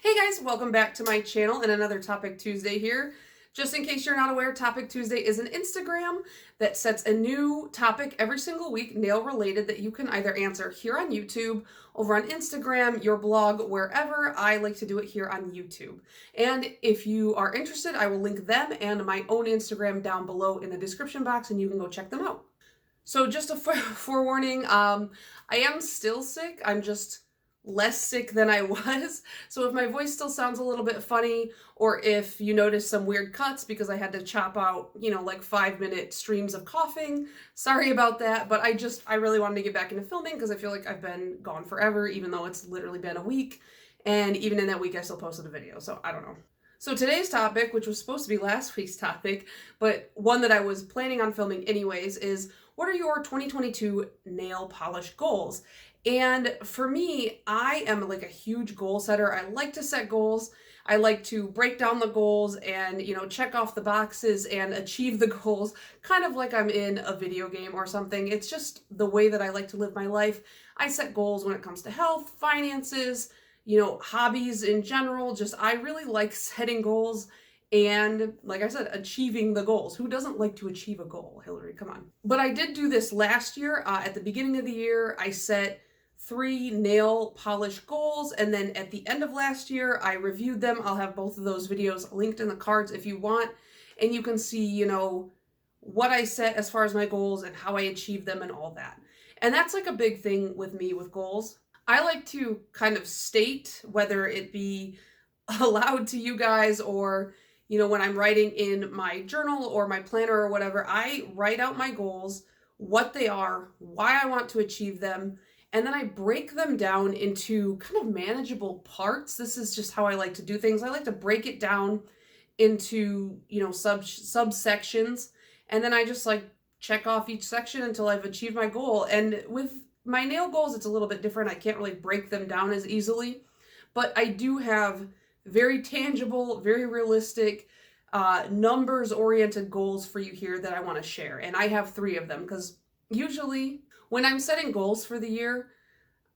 Hey guys, welcome back to my channel and another Topic Tuesday here. Just in case you're not aware, Topic Tuesday is an Instagram that sets a new topic every single week, nail related, that you can either answer here on YouTube, over on Instagram, your blog, wherever. I like to do it here on YouTube. And if you are interested, I will link them and my own Instagram down below in the description box and you can go check them out. So just a forewarning, I am still sick. I'm just less sick than I was. So if my voice still sounds a little bit funny, or if you notice some weird cuts because I had to chop out, like 5-minute streams of coughing, sorry about that. But I really wanted to get back into filming because I feel like I've been gone forever, even though it's literally been a week. And even in that week, I still posted a video. So I don't know. So today's topic, which was supposed to be last week's topic, but one that I was planning on filming anyways, is what are your 2022 nail polish goals? And for me, I am like a huge goal setter. I like to set goals. I like to break down the goals and, check off the boxes and achieve the goals, kind of like I'm in a video game or something. It's just the way that I like to live my life. I set goals when it comes to health, finances, hobbies in general. Just, I really like setting goals and, like I said, achieving the goals. Who doesn't like to achieve a goal, Hillary? Come on. But I did do this last year. At the beginning of the year, I set 3 nail polish goals, and then at the end of last year, I reviewed them. I'll have both of those videos linked in the cards if you want, and you can see, what I set as far as my goals and how I achieved them and all that. And that's like a big thing with me with goals. I like to kind of state, whether it be aloud to you guys or, when I'm writing in my journal or my planner or whatever, I write out my goals, what they are, why I want to achieve them, and then I break them down into kind of manageable parts. This is just how I like to do things. I like to break it down into, subsections, and then I just like check off each section until I've achieved my goal. And with my nail goals, it's a little bit different. I can't really break them down as easily, but I do have very tangible, very realistic, numbers-oriented goals for you here that I want to share. And I have 3 of them because usually when I'm setting goals for the year,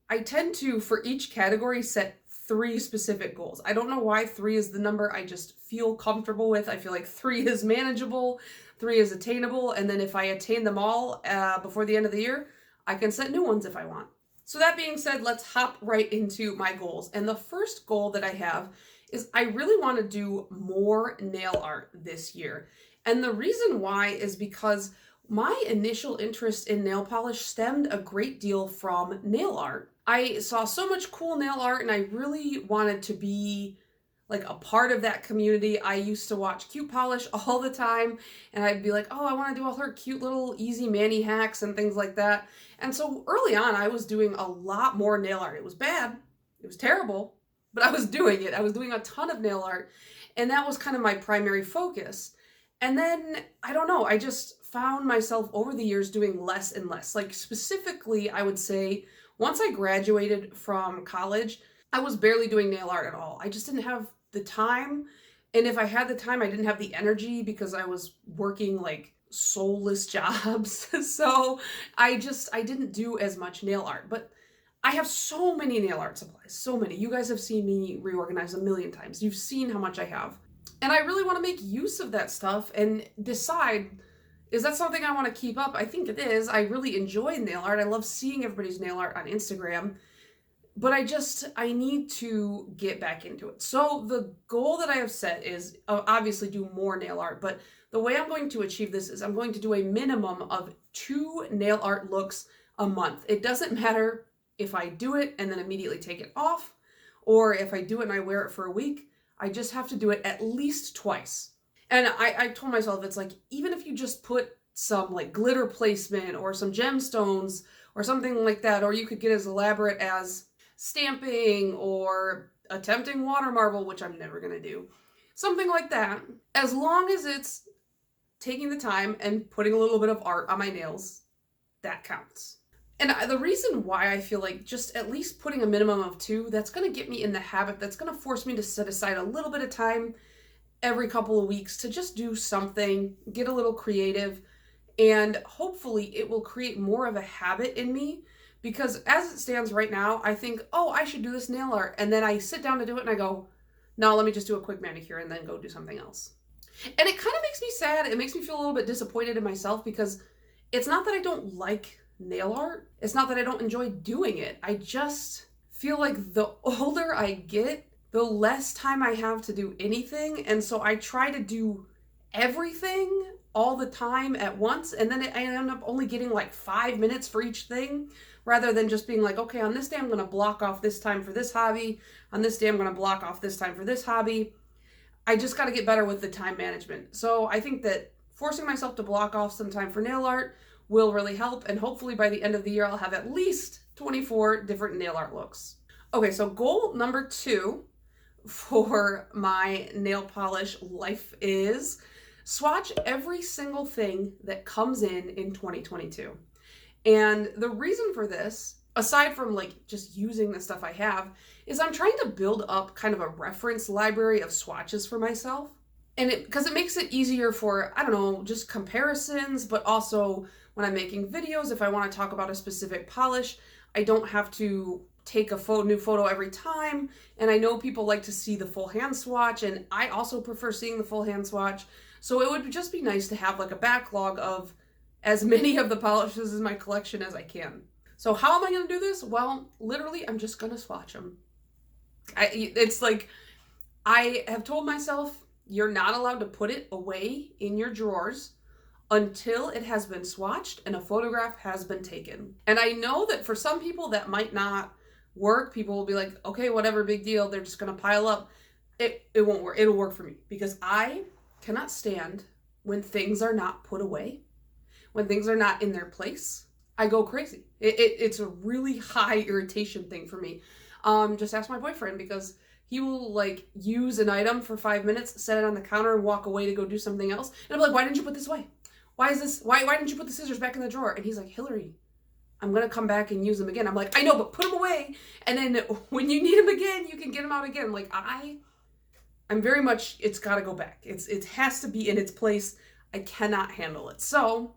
I tend to, for each category, set 3 specific goals. I don't know why 3 is the number I just feel comfortable with. I feel like 3 is manageable, 3 is attainable, and then if I attain them all before the end of the year, I can set new ones if I want. So that being said, let's hop right into my goals. And the first goal that I have is I really want to do more nail art this year. And the reason why is because my initial interest in nail polish stemmed a great deal from nail art. I saw so much cool nail art and I really wanted to be like a part of that community. I used to watch Cute Polish all the time and I'd be like, oh, I want to do all her cute little easy mani hacks and things like that. And so early on, I was doing a lot more nail art. It was bad. It was terrible, but I was doing it. I was doing a ton of nail art and that was kind of my primary focus. And then, I don't know, I just found myself over the years doing less and less. Like specifically, I would say once I graduated from college, I was barely doing nail art at all. I just didn't have the time. And if I had the time, I didn't have the energy because I was working like soulless jobs. So I didn't do as much nail art. But I have so many nail art supplies, so many. You guys have seen me reorganize a million times. You've seen how much I have. And I really want to make use of that stuff and decide, is that something I want to keep up? I think it is. I really enjoy nail art. I love seeing everybody's nail art on Instagram. But I need to get back into it. So the goal that I have set is obviously do more nail art. But the way I'm going to achieve this is I'm going to do a minimum of 2 nail art looks a month. It doesn't matter if I do it and then immediately take it off, or if I do it and I wear it for a week. I just have to do it at least twice. And I told myself, it's like, even if you just put some like glitter placement or some gemstones or something like that, or you could get as elaborate as stamping or attempting water marble, which I'm never going to do. Something like that. As long as it's taking the time and putting a little bit of art on my nails, that counts. And the reason why I feel like just at least putting a minimum of 2, that's going to get me in the habit, that's going to force me to set aside a little bit of time every couple of weeks to just do something, get a little creative, and hopefully it will create more of a habit in me. Because as it stands right now, I think, oh, I should do this nail art. And then I sit down to do it and I go, no, let me just do a quick manicure and then go do something else. And it kind of makes me sad. It makes me feel a little bit disappointed in myself because it's not that I don't like nail art. It's not that I don't enjoy doing it. I just feel like the older I get, the less time I have to do anything. And so I try to do everything all the time at once. And then I end up only getting like 5 minutes for each thing rather than just being like, okay, on this day, I'm going to block off this time for this hobby. On this day, I'm going to block off this time for this hobby. I just got to get better with the time management. So I think that forcing myself to block off some time for nail art will really help. And hopefully by the end of the year, I'll have at least 24 different nail art looks. Okay, so goal number 2 for my nail polish life is swatch every single thing that comes in 2022. And the reason for this, aside from like just using the stuff I have, is I'm trying to build up kind of a reference library of swatches for myself. And because it makes it easier for, I don't know, just comparisons, but also when I'm making videos, if I want to talk about a specific polish, I don't have to take a new photo every time. And I know people like to see the full hand swatch, and I also prefer seeing the full hand swatch. So it would just be nice to have like a backlog of as many of the polishes in my collection as I can. So how am I going to do this? Well, literally, I'm just going to swatch them. It's like, I have told myself, you're not allowed to put it away in your drawers until it has been swatched and a photograph has been taken. And I know that for some people that might not work. People will be like, okay, whatever, big deal. They're just going to pile up. It won't work. It'll work for me because I cannot stand when things are not put away, when things are not in their place. I go crazy. It's a really high irritation thing for me. Just ask my boyfriend because he will like use an item for 5 minutes, set it on the counter and walk away to go do something else. And I'm like, why didn't you put this away? Why didn't you put the scissors back in the drawer? And he's like, Hillary, I'm going to come back and use them again. I'm like, I know, but put them away. And then when you need them again, you can get them out again. Like I'm very much, it's got to go back. It has to be in its place. I cannot handle it. So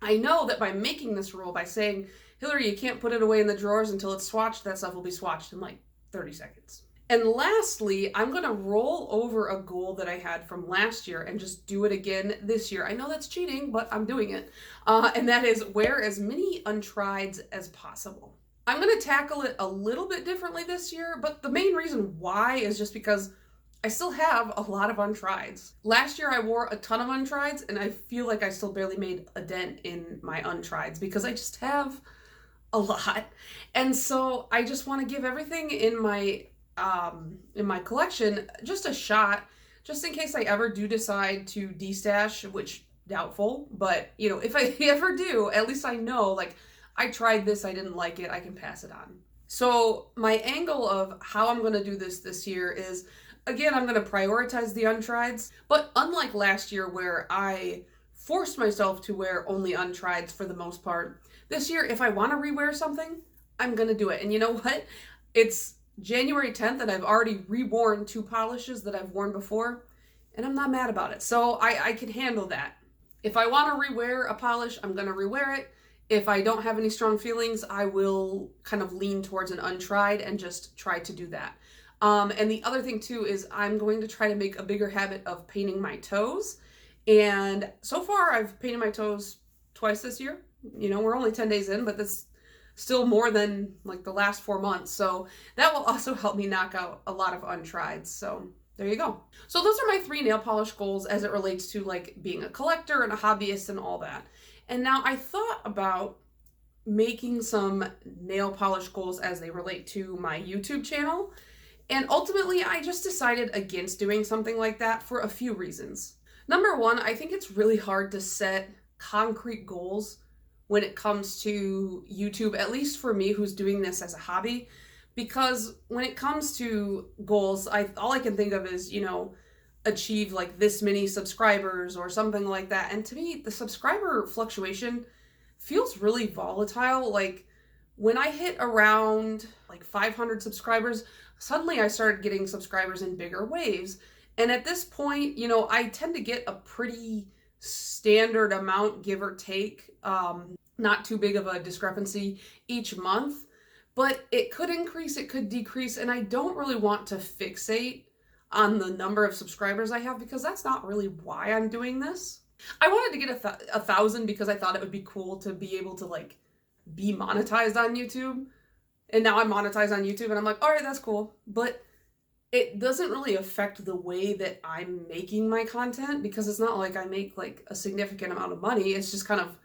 I know that by making this rule, by saying, Hillary, you can't put it away in the drawers until it's swatched, that stuff will be swatched in like 30 seconds. And lastly, I'm going to roll over a goal that I had from last year and just do it again this year. I know that's cheating, but I'm doing it. And that is wear as many Untrieds as possible. I'm going to tackle it a little bit differently this year, but the main reason why is just because I still have a lot of Untrieds. Last year I wore a ton of Untrieds and I feel like I still barely made a dent in my Untrieds because I just have a lot. And so I just want to give everything in my collection just a shot, just in case I ever do decide to destash, which doubtful, but you know, if I ever do, at least I know, like, I tried this, I didn't like it, I can pass it on. So my angle of how I'm going to do this year is, again, I'm going to prioritize the Untrieds, but unlike last year where I forced myself to wear only Untrieds for the most part, this year, if I want to rewear something, I'm going to do it. And you know what? It's January 10th and I've already reworn 2 polishes that I've worn before, and I'm not mad about it. So I can handle that. If I want to rewear a polish, I'm going to rewear it. If I don't have any strong feelings, I will kind of lean towards an Untried and just try to do that. And the other thing too is I'm going to try to make a bigger habit of painting my toes. And so far I've painted my toes twice this year. You know, we're only 10 days in, but that's still more than like the last 4 months. So that will also help me knock out a lot of Untrieds. So there you go. So those are my 3 nail polish goals as it relates to like being a collector and a hobbyist and all that. And now I thought about making some nail polish goals as they relate to my YouTube channel. And ultimately, I just decided against doing something like that for a few reasons. Number one, I think it's really hard to set concrete goals when it comes to YouTube, at least for me who's doing this as a hobby, because when it comes to goals, all I can think of is, you know, achieve like this many subscribers or something like that. And to me, the subscriber fluctuation feels really volatile. Like when I hit around like 500 subscribers, suddenly I started getting subscribers in bigger waves. And at this point, you know, I tend to get a pretty standard amount, give or take, not too big of a discrepancy each month, but it could increase, it could decrease. And I don't really want to fixate on the number of subscribers I have, because that's not really why I'm doing this. I wanted to get a 1,000 because I thought it would be cool to be able to like be monetized on YouTube. And now I'm monetized on YouTube and I'm like, all right, that's cool. But it doesn't really affect the way that I'm making my content, because it's not like I make like a significant amount of money. It's just kind of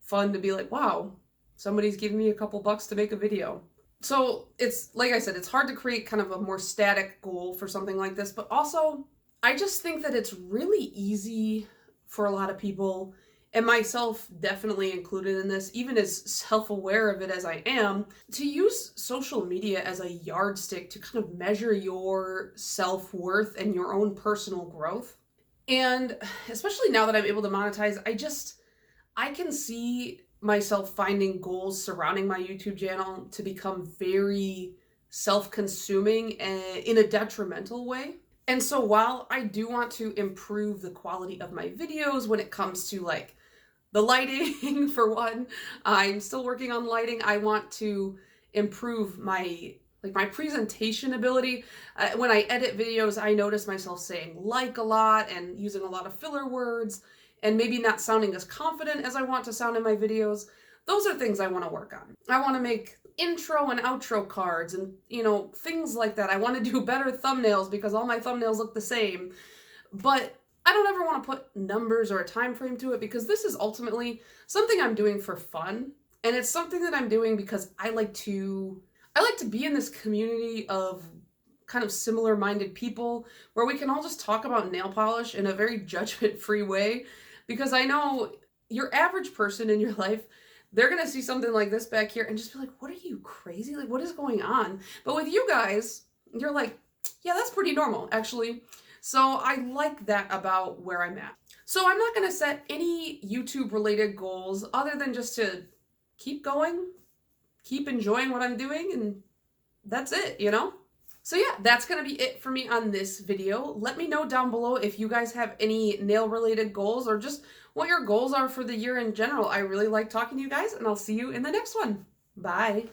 fun to be like, wow, somebody's giving me a couple bucks to make a video. So it's, like I said, it's hard to create kind of a more static goal for something like this, but also I just think that it's really easy for a lot of people, and myself definitely included in this, even as self-aware of it as I am, to use social media as a yardstick to kind of measure your self-worth and your own personal growth. And especially now that I'm able to monetize, I can see myself finding goals surrounding my YouTube channel to become very self-consuming and in a detrimental way. And so while I do want to improve the quality of my videos when it comes to like the lighting, for one, I'm still working on lighting. I want to improve my presentation ability. When I edit videos, I notice myself saying like a lot and using a lot of filler words and maybe not sounding as confident as I want to sound in my videos. Those are things I want to work on. I want to make intro and outro cards and, things like that. I want to do better thumbnails because all my thumbnails look the same. But I don't ever want to put numbers or a time frame to it, because this is ultimately something I'm doing for fun. And it's something that I'm doing because I like to be in this community of kind of similar-minded people where we can all just talk about nail polish in a very judgment-free way. Because I know your average person in your life, they're going to see something like this back here and just be like, what are you, crazy? Like, what is going on? But with you guys, you're like, yeah, that's pretty normal, actually. So I like that about where I'm at. So I'm not going to set any YouTube-related goals other than just to keep going, keep enjoying what I'm doing, and that's it, So yeah, that's going to be it for me on this video. Let me know down below if you guys have any nail-related goals or just what your goals are for the year in general. I really like talking to you guys, and I'll see you in the next one. Bye.